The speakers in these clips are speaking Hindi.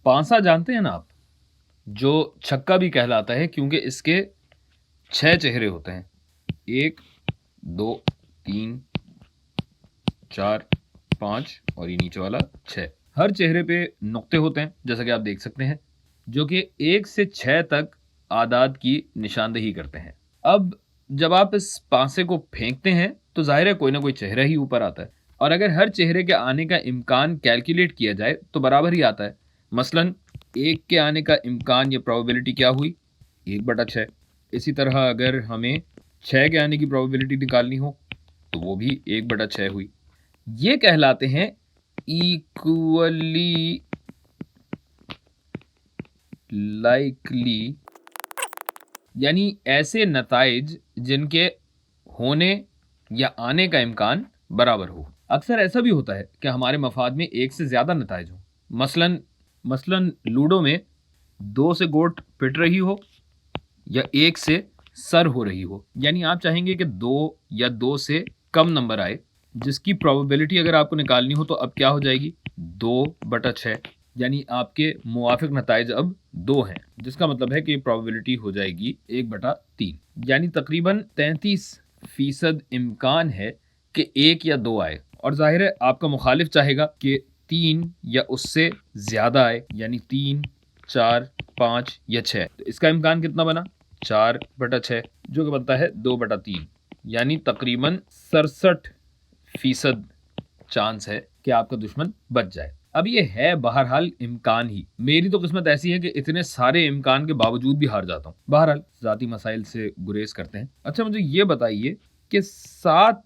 पांसा जानते हैं ना आप, जो छक्का भी कहलाता है क्योंकि इसके 6 चेहरे होते हैं। 1 2 3 4 5 और ये नीचे वाला 6। हर चेहरे पे नुक्ते होते हैं जैसा कि आप देख सकते हैं, जो कि 1 से 6 तक आदाद की निशानदेही करते हैं। अब जब आप इस पांसे को फेंकते हैं तो जाहिर है कोई ना कोई चेहरा ही ऊपर आता है, और अगर हर चेहरे के आने का इम्कान कैलकुलेट किया जाए तो बराबर ही आता है। मसलन 1 के आने का इम्कान या प्रोबेबिलिटी क्या हुई, 1/6। इसी तरह अगर हमें 6 के आने की प्रोबेबिलिटी निकालनी हो तो वो भी 1/6 हुई। ये कहलाते हैं इक्वली लाइकली, यानी ऐसे नताइज जिनके होने या आने का इम्कान बराबर हो। अक्सर ऐसा भी होता है कि हमारे मफाद में एक से ज्यादा नताइज हो। मसलन लूडो में 2 से गोट पिट रही हो या 1 से सर हो रही हो, यानी आप चाहेंगे कि 2 या 2 से कम नंबर आए, जिसकी प्रोबेबिलिटी अगर आपको निकालनी हो तो अब क्या हो जाएगी, 2/6। यानी आपके मुवाफिक नताइज अब 2 हैं, जिसका मतलब है कि प्रोबेबिलिटी हो जाएगी 1/3। यानी तकरीबन 33% इम्कान है कि 1 या 2 आए, और जाहिर है आपका मुखालिफ चाहेगा कि 3 या उससे ज्यादा आए, यानी 3 4 5 या 6। तो इसका इम्कान कितना बना, 4/6, जो कि बनता है 2/3। यानी तकरीबन 67% चांस है कि आपका दुश्मन बच जाए। अब ये है बहरहाल इम्कान ही। मेरी तो किस्मत ऐसी है कि इतने सारे इम्कान के बावजूद भी हार जाता हूँ। बहरहाल जाती मसाइल से गुरेज करते हैं। अच्छा, मुझे ये बताइए कि 7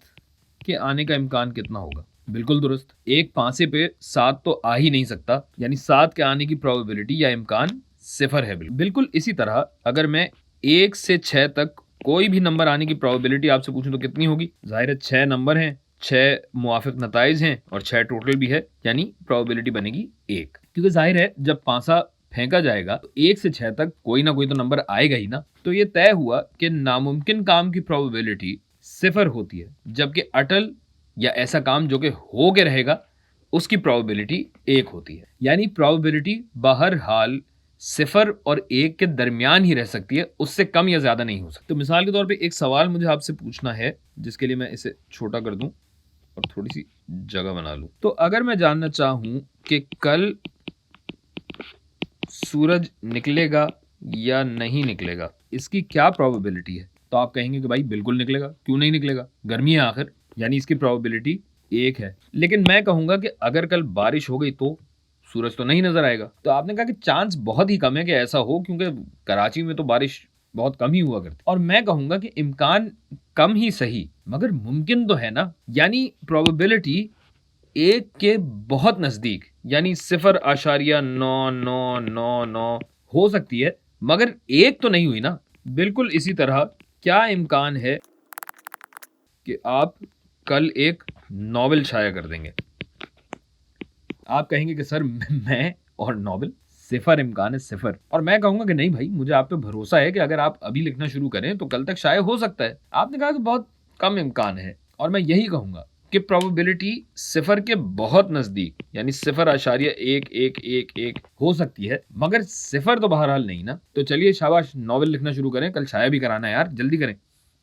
के आने का इम्कान कितना होगा। बिल्कुल दुरुस्त, एक पांसे पे 7 तो आ ही नहीं सकता, यानी 7 के आने की प्रोबेबिलिटी या इम्कान 0 है। बिल्कुल इसी तरह अगर मैं 1 से 6 तक कोई भी नंबर आने की प्रोबेबिलिटी आपसे पूछूं तो कितनी होगी। जाहिर है 6 नंबर हैं, 6 मुवाफिक नताइज हैं और 6 टोटल भी है, यानी प्रोबेबिलिटी बनेगी 1। क्योंकि जाहिर है जब पांसा फेंका जाएगा तो 1 से 6 तक कोई ना कोई तो नंबर आएगा ही ना। तो ये तय हुआ कि नामुमकिन काम की प्रोबेबिलिटी 0 होती है, जबकि अटल या ऐसा काम जो कि हो के रहेगा उसकी प्रोबेबिलिटी 1 होती है। यानी प्रोबेबिलिटी बहरहाल 0 और 1 के दरमियान ही रह सकती है, उससे कम या ज्यादा नहीं हो सकती। तो मिसाल के तौर पे एक सवाल मुझे आपसे पूछना है, जिसके लिए मैं इसे छोटा कर दूं और थोड़ी सी जगह बना लूं। तो अगर मैं जानना चाहूं कि कल सूरज निकलेगा या नहीं निकलेगा, इसकी क्या प्रोबेबिलिटी है, तो आप कहेंगे कि भाई बिल्कुल निकलेगा, क्यों नहीं निकलेगा, गर्मी है आखिर, यानी इसकी प्रोबेबिलिटी 1 है। लेकिन मैं कहूंगा कि अगर कल बारिश हो गई तो सूरज तो नहीं नजर आएगा। तो आपने कहा कि चांस बहुत ही कम है कि ऐसा हो, क्योंकि कराची में तो बारिश बहुत कम ही हुआ करती। और मैं कहूंगा कि इम्कान कम ही सही मगर मुमकिन तो है ना, यानी प्रोबेबिलिटी 1 के बहुत नजदीक, यानी 0.9999 हो सकती है, मगर 1 तो नहीं हुई ना। बिल्कुल इसी तरह क्या इम्कान है कि आप कल एक नॉवेल शाया कर देंगे। आप कहेंगे कि सर मैं और नॉवेल, 0 इम्कान है, 0। और मैं कहूंगा कि नहीं भाई, मुझे आप पे भरोसा है कि अगर आप अभी लिखना शुरू करें तो कल तक शाया हो सकता है। आपने कहा कि बहुत कम इम्कान है, और मैं यही कहूंगा कि प्रोबेबिलिटी 0 के बहुत नजदीक, यानी 0.1111 हो सकती है, मगर 0 तो बहरहाल नहीं ना। तो चलिए शाबाश, नॉवेल लिखना शुरू करें, कल शाया भी कराना है यार, जल्दी करें।